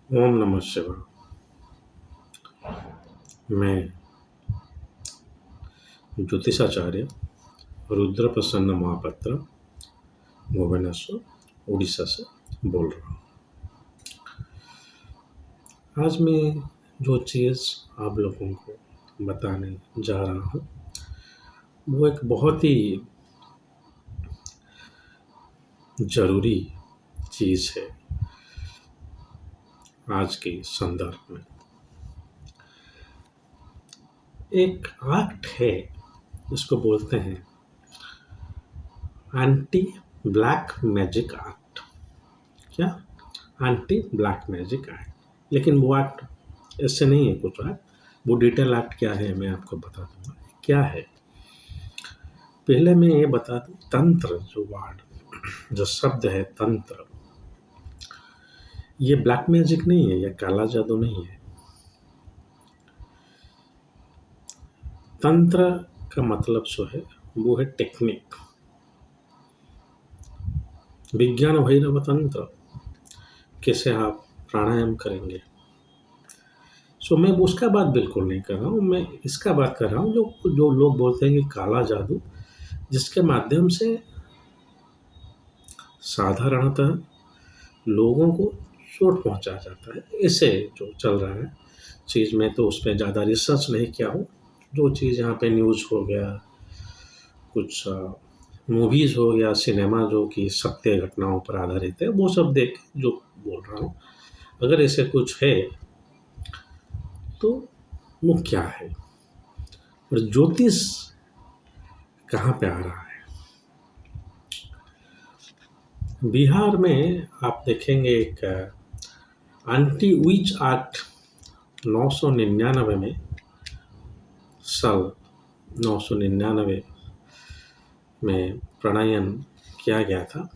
ओम नमः शिवाय। मैं ज्योतिषाचार्य रुद्र प्रसन्न महापात्र भुवनेश्वर उड़ीसा से बोल रहा हूँ। आज मैं जो चीज़ आप लोगों को बताने जा रहा हूँ वो एक बहुत ही ज़रूरी चीज़ है आज के संदर्भ में। एक एक्ट है जिसको बोलते हैं एंटी ब्लैक मैजिक एक्ट। क्या? Anti black magic act. लेकिन वो एक्ट ऐसे नहीं है कुछ एक्ट, वो डिटेल एक्ट क्या है मैं आपको बता दूंगा क्या है। पहले मैं ये बता दूं, तंत्र जो वर्ड जो शब्द है तंत्र, ये ब्लैक मैजिक नहीं है, ये काला जादू नहीं है। तंत्र का मतलब जो है वो है टेक्निक। विज्ञान भैरव तंत्र, कैसे आप प्राणायाम करेंगे। मैं उसका बात बिल्कुल नहीं कर रहा हूँ, मैं इसका बात कर रहा हूँ जो जो लोग बोलते हैं कि काला जादू, जिसके माध्यम से साधारणतः लोगों को चोट पहुंचा जाता है। ऐसे जो चल रहा है चीज़ में, तो उस पर ज़्यादा रिसर्च नहीं किया हूँ। जो चीज़ यहाँ पे न्यूज़ हो गया, कुछ मूवीज़ हो गया, सिनेमा जो कि सत्य घटनाओं पर आधारित है, वो सब देख जो बोल रहा हूँ। अगर ऐसे कुछ है तो वो क्या है और ज्योतिष कहाँ पे आ रहा है। बिहार में आप देखेंगे एक एंटी विच एक्ट 999 में, साल 999 में प्रणयन किया गया था,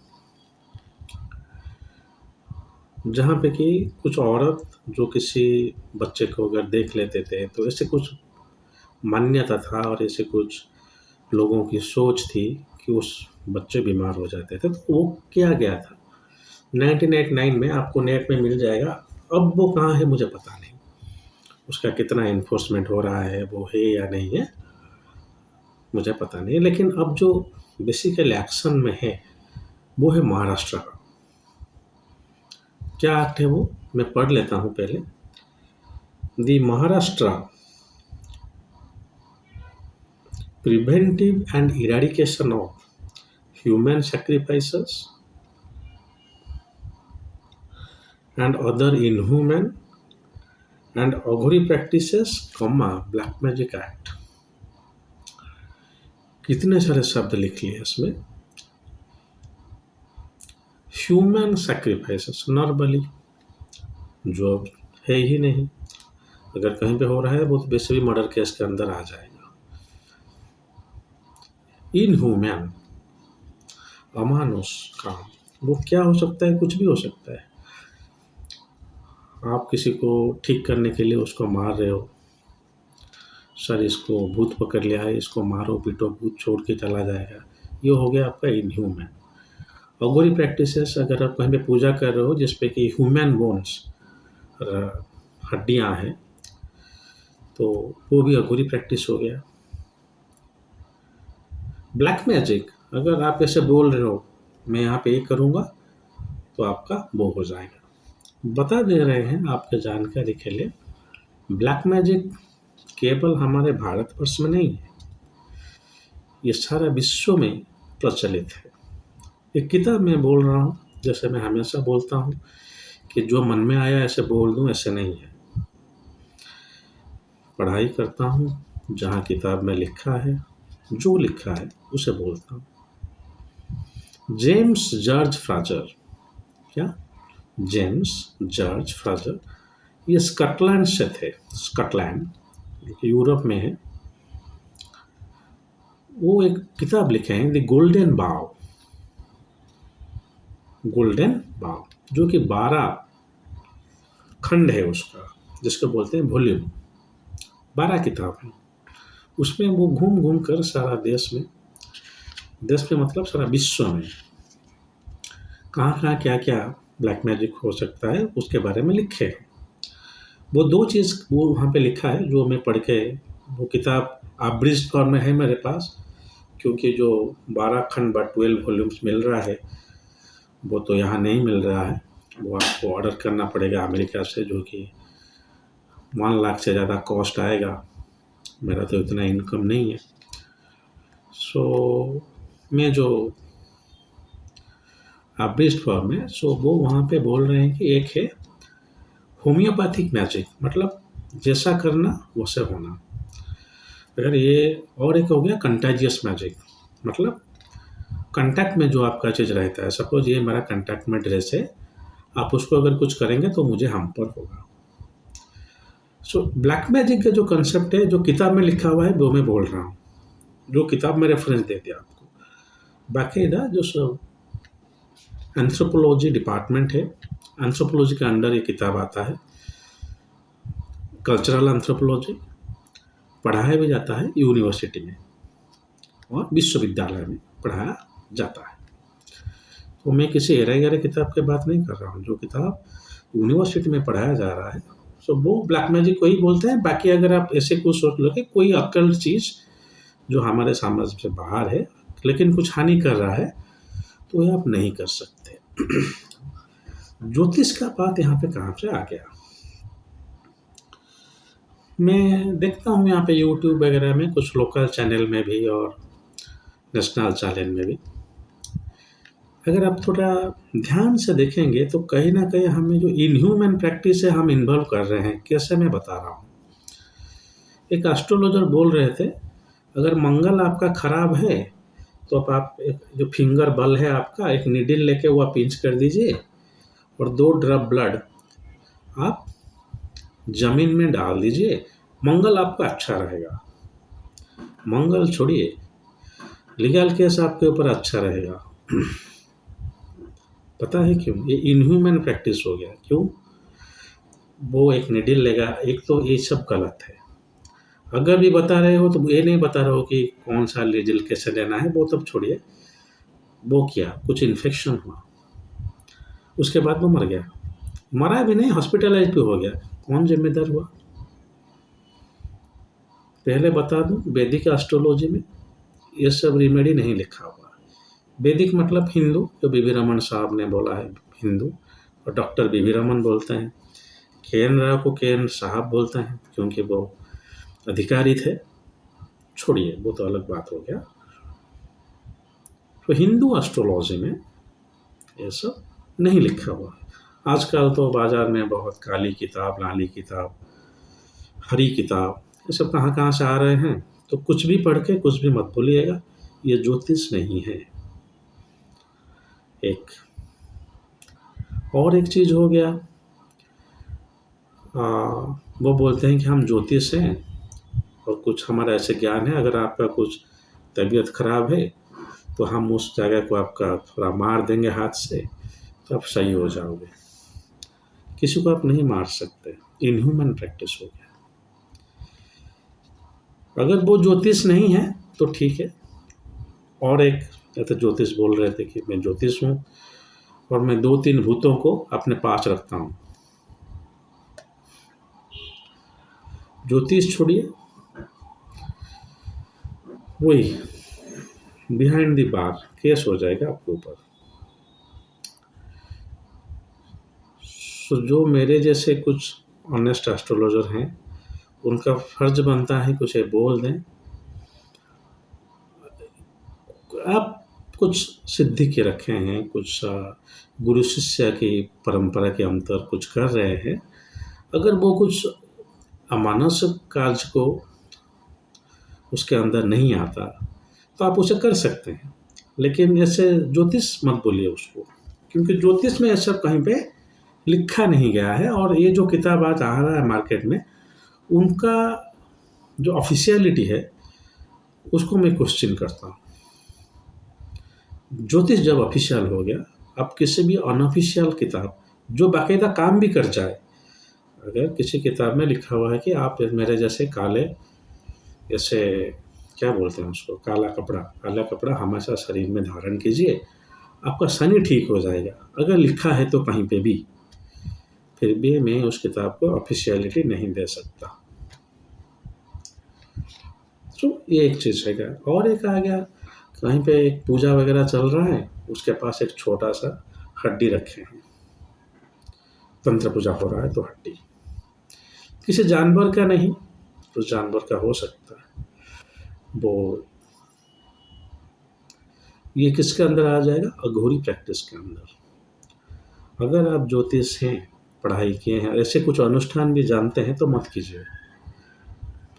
जहाँ पे कि कुछ औरत जो किसी बच्चे को अगर देख लेते थे तो ऐसे कुछ मान्यता था और ऐसे कुछ लोगों की सोच थी कि उस बच्चे बीमार हो जाते थे, तो वो किया गया था 1989 में। आपको नेट में मिल जाएगा। अब वो कहाँ है मुझे पता नहीं, उसका कितना इन्फोर्समेंट हो रहा है, वो है या नहीं है मुझे पता नहीं। लेकिन अब जो बेसिकली एक्शन में है वो है महाराष्ट्र का। क्या एक्ट है वो, मैं पढ़ लेता हूँ पहले। The Maharashtra preventive and eradication of human sacrifices and other inhuman and augury practices, black magic act। कितने सारे शब्द लिख लिए इसमें। ह्यूमन सैक्रिफाइसेस, नर बलि, जो अब है ही नहीं। अगर कहीं पे हो रहा है वो तो वैसे भी मर्डर केस के अंदर आ जाएगा। इनह्यूमन, अमानुष काम, वो क्या हो सकता है, कुछ भी हो सकता है। आप किसी को ठीक करने के लिए उसको मार रहे हो, सर इसको भूत पकड़ लिया है, इसको मारो पीटो, भूत छोड़ के चला जाएगा, ये हो गया आपका इनह्यूमन। अगोरी प्रैक्टिसेस, अगर आप कहीं पे पूजा कर रहे हो जिसपे कि ह्यूमन बोन्स, हड्डियां हैं, तो वो भी अघोरी प्रैक्टिस हो गया। ब्लैक मैजिक, अगर आप ऐसे बोल रहे हो मैं यहाँ पे ये करूँगा तो आपका वो हो जाएगा। बता दे रहे हैं आपके जानकारी के लिए, ब्लैक मैजिक केवल हमारे भारतवर्ष में नहीं है, ये सारा विश्व में प्रचलित है। एक किताब में बोल रहा हूँ, जैसे मैं हमेशा बोलता हूँ कि जो मन में आया ऐसे बोल दूँ, ऐसे नहीं है। पढ़ाई करता हूँ, जहाँ किताब में लिखा है, जो लिखा है उसे बोलता हूँ। जेम्स जॉर्ज फ्राजर, क्या? जेम्स जॉर्ज फ्राजर, ये स्कॉटलैंड से थे। स्कॉटलैंड यूरोप में है। वो एक किताब लिखे हैं, द गोल्डन बाव। गोल्डन बाव जो कि 12 खंड है उसका, जिसको बोलते हैं वॉल्यूम, 12 किताब है। उसमें वो घूम घूम कर सारा देश में मतलब सारा विश्व में कहाँ कहाँ क्या क्या ब्लैक मैजिक हो सकता है, उसके बारे में लिखे हैं। वो 2 चीज़ वो वहाँ पे लिखा है जो मैं पढ़ के, वो किताब अब्रिज्ड फॉर्म में है मेरे पास, क्योंकि जो 12 खंड 12 वॉल्यूम्स मिल रहा है वो तो यहाँ नहीं मिल रहा है। वो आपको ऑर्डर करना पड़ेगा अमेरिका से, जो कि 1 लाख से ज़्यादा कॉस्ट आएगा। मेरा तो इतना इनकम नहीं है। सो मैं जो अब्रिज्ड फॉर्म है, सो वो वहाँ पे बोल रहे हैं कि एक है होम्योपैथिक मैजिक, मतलब जैसा करना वैसे होना। अगर ये, और एक हो गया कंटाजियस मैजिक, मतलब कांटेक्ट में जो आपका चीज़ रहता है। सपोज ये मेरा कांटेक्ट में ड्रेस है, आप उसको अगर कुछ करेंगे तो मुझे हम पर होगा। सो ब्लैक मैजिक का जो कंसेप्ट है, जो किताब में लिखा हुआ है वो मैं बोल रहा हूँ, जो किताब में रेफरेंस दे दिया आपको। बाकायदा जो सब एंथ्रोपोलॉजी डिपार्टमेंट है, एंथ्रोपोलॉजी के अंडर ये किताब आता है। कल्चरल एंथ्रोपोलॉजी पढ़ाया भी जाता है यूनिवर्सिटी में और विश्वविद्यालय में पढ़ाया जाता है। तो मैं किसी एरे गहरे किताब की बात नहीं कर रहा हूँ, जो किताब यूनिवर्सिटी में पढ़ाया जा रहा है। सो वो ब्लैक मैजिक को ही बोलते हैं। बाकी अगर आप ऐसे कुछ सोच लो कि कोई अकल्ट चीज़ जो हमारे सामर्थ्य से बाहर है लेकिन कुछ हानि कर रहा है, तो ये आप नहीं कर सकते। ज्योतिष का बात यहाँ पे कहाँ से आ गया? मैं देखता हूँ यहाँ पे यूट्यूब वगैरह में, कुछ लोकल चैनल में भी और नेशनल चैनल में भी। अगर आप थोड़ा ध्यान से देखेंगे तो कहीं ना कहीं हमें जो इनह्यूमन प्रैक्टिस है हम इन्वॉल्व कर रहे हैं। कैसे, मैं बता रहा हूँ। एक एस्ट्रोलॉजर बोल रहे थे, अगर मंगल आपका खराब है तो आप एक जो फिंगर बल है आपका, एक नीडल लेके वो आप पिंच कर दीजिए और 2 ड्रॉप ब्लड आप जमीन में डाल दीजिए, मंगल आपका अच्छा रहेगा। मंगल छोड़िए, लीगल केस आपके ऊपर अच्छा रहेगा। पता है क्यों? ये इनह्यूमन प्रैक्टिस हो गया। क्यों? वो एक निडिल लेगा। एक तो ये सब गलत है। अगर भी बता रहे हो तो ये नहीं बता रहे हो कि कौन सा निडिल कैसे लेना है, वो तब छोड़िए। वो किया, कुछ इन्फेक्शन हुआ, उसके बाद वो मर गया। मरा भी नहीं, हॉस्पिटलाइज भी हो गया, कौन जिम्मेदार हुआ? पहले बता दूं, वैदिक एस्ट्रोलॉजी में ये सब रेमेडी नहीं लिखा हुआ। वैदिक मतलब हिंदू, जो बीवी रमन साहब ने बोला है हिंदू, और डॉक्टर बीवी रमन बोलते हैं। के.एन. राव को के.एन. साहब बोलते हैं क्योंकि वो अधिकारी थे। छोड़िए, वो तो अलग बात हो गया। तो हिंदू एस्ट्रोलॉजी में ये सब नहीं लिखा हुआ। आजकल तो बाजार में बहुत काली किताब, लाली किताब, हरी किताब, ये सब कहाँ कहाँ से आ रहे हैं। तो कुछ भी पढ़ के कुछ भी मत बोलिएगा, ये ज्योतिष नहीं है। एक और एक चीज़ हो गया, वो बोलते हैं कि हम ज्योतिष हैं और कुछ हमारा ऐसे ज्ञान है, अगर आपका कुछ तबीयत खराब है तो हम उस जगह को आपका थोड़ा मार देंगे हाथ से तो आप सही हो जाओगे। किसी को आप नहीं मार सकते, इनह्यूमन प्रैक्टिस हो गया। अगर वो ज्योतिष नहीं है तो ठीक है। और एक तो ज्योतिष बोल रहे थे कि मैं ज्योतिष हूँ और मैं 2-3 भूतों को अपने पास रखता हूँ। ज्योतिष छोड़िए, वही बिहाइंड द बार केस हो जाएगा आपके ऊपर। सो जो मेरे जैसे कुछ ऑनेस्ट एस्ट्रोलॉजर हैं, उनका फर्ज बनता है कुछ ये बोल दें। आप कुछ सिद्धि के रखे हैं, कुछ गुरु शिष्य की परंपरा के अंतर कुछ कर रहे हैं। अगर वो कुछ अमानसिक कार्य को उसके अंदर नहीं आता तो आप उसे कर सकते हैं, लेकिन जैसे ज्योतिष मत बोलिए उसको, क्योंकि ज्योतिष में ऐसा कहीं पे लिखा नहीं गया है। और ये जो किताब आज आ रहा है मार्केट में, उनका जो ऑफिशियलिटी है उसको मैं क्वेश्चन करता हूँ। ज्योतिष जब ऑफिशियल हो गया, अब किसी भी अनऑफिशियल किताब जो बाकायदा काम भी कर जाए, अगर किसी किताब में लिखा हुआ है कि आप मेरे जैसे काले, जैसे क्या बोलते हैं उसको, काला कपड़ा हमेशा शरीर में धारण कीजिए आपका शनि ठीक हो जाएगा। अगर लिखा है तो कहीं पे भी, फिर भी मैं उस किताब को ऑफिशियलिटी नहीं दे सकता। तो ये एक चीज़ है क्या। और एक आ गया, कहीं पे एक पूजा वगैरह चल रहा है, उसके पास एक छोटा सा हड्डी रखे हैं, तंत्र पूजा हो रहा है तो हड्डी किसी जानवर का नहीं, तो जानवर का हो सकता है वो। ये किसके अंदर आ जाएगा, अघोरी प्रैक्टिस के अंदर। अगर आप ज्योतिष हैं, पढ़ाई किए हैं, ऐसे कुछ अनुष्ठान भी जानते हैं तो मत कीजिए,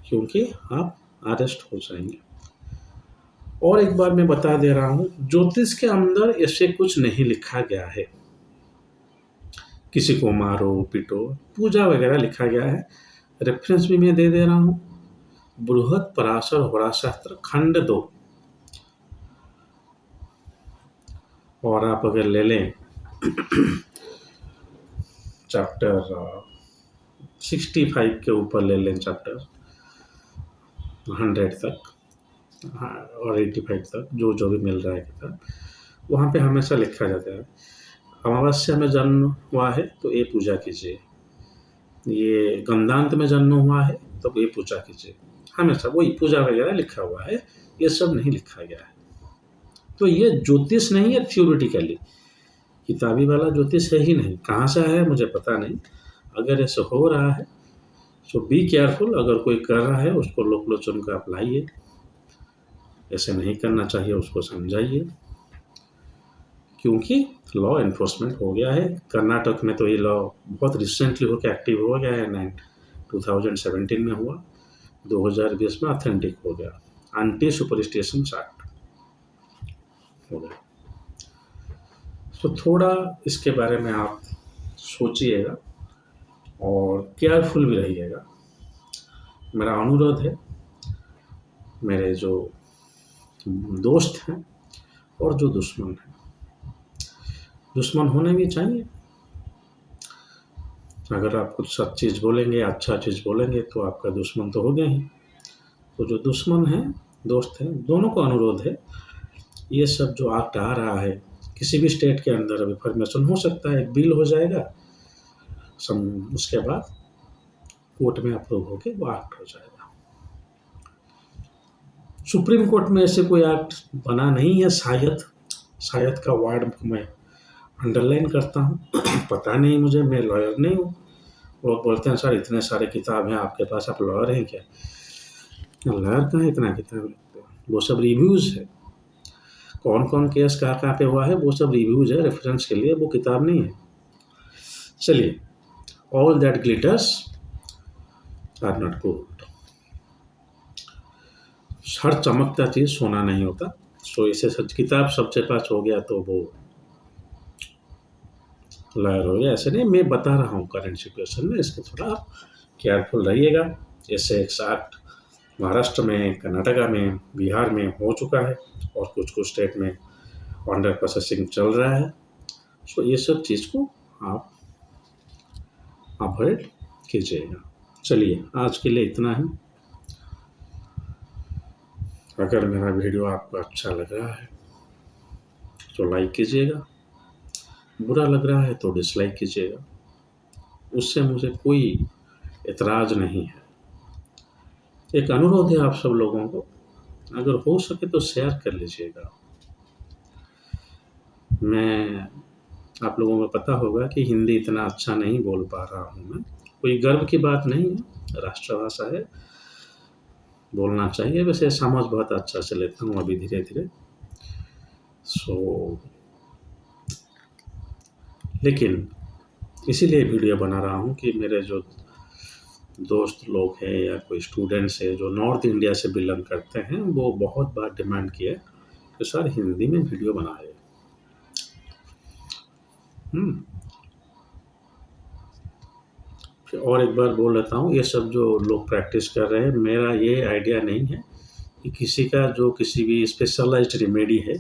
क्योंकि आप अरेस्ट हो जाएंगे। और एक बार मैं बता दे रहा हूँ, ज्योतिष के अंदर ऐसे कुछ नहीं लिखा गया है किसी को मारो पीटो, पूजा वगैरह लिखा गया है। रेफरेंस भी मैं दे दे रहा हूँ, बृहद पराशर होराशास्त्र खंड 2। और आप अगर ले लें चैप्टर 65 के ऊपर ले लें, चैप्टर 100 तक, हाँ, और 85 तक जो जो भी मिल रहा है किताब, वहाँ पे हमेशा लिखा जाता है अमावस्या में जन्म हुआ है तो ये पूजा कीजिए, ये गंधांत में जन्म हुआ है तो ये पूजा कीजिए। हमेशा वही पूजा वगैरह लिखा हुआ है, ये सब नहीं लिखा गया है। तो ये ज्योतिष नहीं है, थ्योरेटिकली किताबी वाला ज्योतिष है ही नहीं। कहाँ से आया है मुझे पता नहीं। अगर ऐसा हो रहा है तो बी केयरफुल, अगर कोई कर रहा है उसको लोकलोचन का आप लाइए, ऐसे नहीं करना चाहिए उसको समझाइए, क्योंकि लॉ एनफोर्समेंट हो गया है। कर्नाटक में तो ये लॉ बहुत रिसेंटली होकर एक्टिव हो गया है, 2017 में हुआ, 2020 में ऑथेंटिक हो गया, एंटी सुपरस्टिशन एक्ट हो गया। तो थोड़ा इसके बारे में आप सोचिएगा और केयरफुल भी रहिएगा। मेरा अनुरोध है, मेरे जो दोस्त हैं और जो दुश्मन हैं, दुश्मन होने भी चाहिए। अगर आप कुछ सच चीज़ बोलेंगे, अच्छा चीज़ बोलेंगे तो आपका दुश्मन तो हो गया ही। तो जो दुश्मन हैं, दोस्त हैं, दोनों को अनुरोध है, ये सब जो एक्ट आ रहा है किसी भी स्टेट के अंदर अभी फॉर्मेशन हो सकता है, एक बिल हो जाएगा, उसके बाद कोर्ट में अप्रूव होके वो एक्ट हो जाएगा। सुप्रीम कोर्ट में ऐसे कोई एक्ट बना नहीं है, शायद का वर्ड मैं अंडरलाइन करता हूँ पता नहीं मुझे, मैं लॉयर नहीं हूँ। लोग बोलते हैं सर इतने सारे किताब हैं आपके पास, आप लॉयर हैं क्या? लॉयर कहाँ इतना किताब लिखते हैं, वो सब रिव्यूज़ है। कौन कौन केस कहाँ पे हुआ है वो सब रिव्यूज़ है, रेफरेंस के लिए, वो किताब नहीं है। चलिए, all that glitters are not gold. हर चमकता चीज़ सोना नहीं होता। सो इसे सच किताब सबसे पास हो गया तो वो लॉयर हो गया, ऐसे नहीं। मैं बता रहा हूँ करंट सिचुएशन में, इसके थोड़ा आप केयरफुल रहिएगा। जैसे एक एक्ट महाराष्ट्र में, कर्नाटका में, बिहार में हो चुका है और कुछ कुछ स्टेट में अंडर प्रोसेसिंग चल रहा है। सो ये सब चीज़ को आप अवॉइड कीजिएगा। चलिए, आज के लिए इतना ही। अगर मेरा वीडियो आपको अच्छा लग रहा है तो लाइक कीजिएगा, बुरा लग रहा है तो डिसलाइक कीजिएगा, उससे मुझे कोई एतराज़ नहीं है। एक अनुरोध है आप सब लोगों को, अगर हो सके तो शेयर कर लीजिएगा। मैं, आप लोगों को पता होगा कि हिंदी इतना अच्छा नहीं बोल पा रहा हूँ मैं, कोई गर्व की बात नहीं है, राष्ट्रभाषा है, बोलना चाहिए। वैसे समझ बहुत अच्छा से लेता हूँ अभी धीरे धीरे। लेकिन इसीलिए वीडियो बना रहा हूँ कि मेरे जो दोस्त लोग हैं या कोई स्टूडेंट्स हैं जो नॉर्थ इंडिया से बिलोंग करते हैं, वो बहुत बार डिमांड किया कि सर हिंदी में वीडियो बनाए। और एक बार बोल लेता हूँ, ये सब जो लोग प्रैक्टिस कर रहे हैं, मेरा ये आइडिया नहीं है कि किसी का जो किसी भी स्पेशलाइज्ड रेमेडी है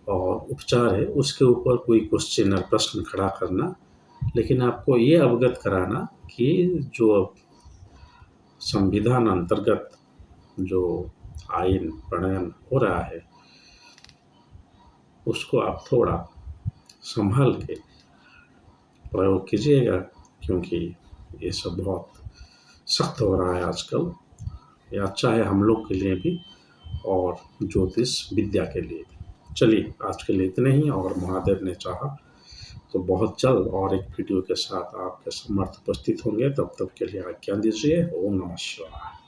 और उपचार है उसके ऊपर कोई क्वेश्चन और प्रश्न खड़ा करना, लेकिन आपको ये अवगत कराना कि जो संविधान अंतर्गत जो आइन प्रणयन हो रहा है उसको आप थोड़ा संभल के प्रयोग कीजिएगा, क्योंकि ये सब बहुत सख्त हो रहा है आजकल। ये अच्छा है हम लोग के लिए भी और ज्योतिष विद्या के लिए भी। चलिए आज के लिए इतने ही, और महादेव ने चाहा तो बहुत जल्द और एक वीडियो के साथ आपके समक्ष उपस्थित होंगे। तब तक के लिए आज्ञा दीजिए। ओम नमः शिवाय।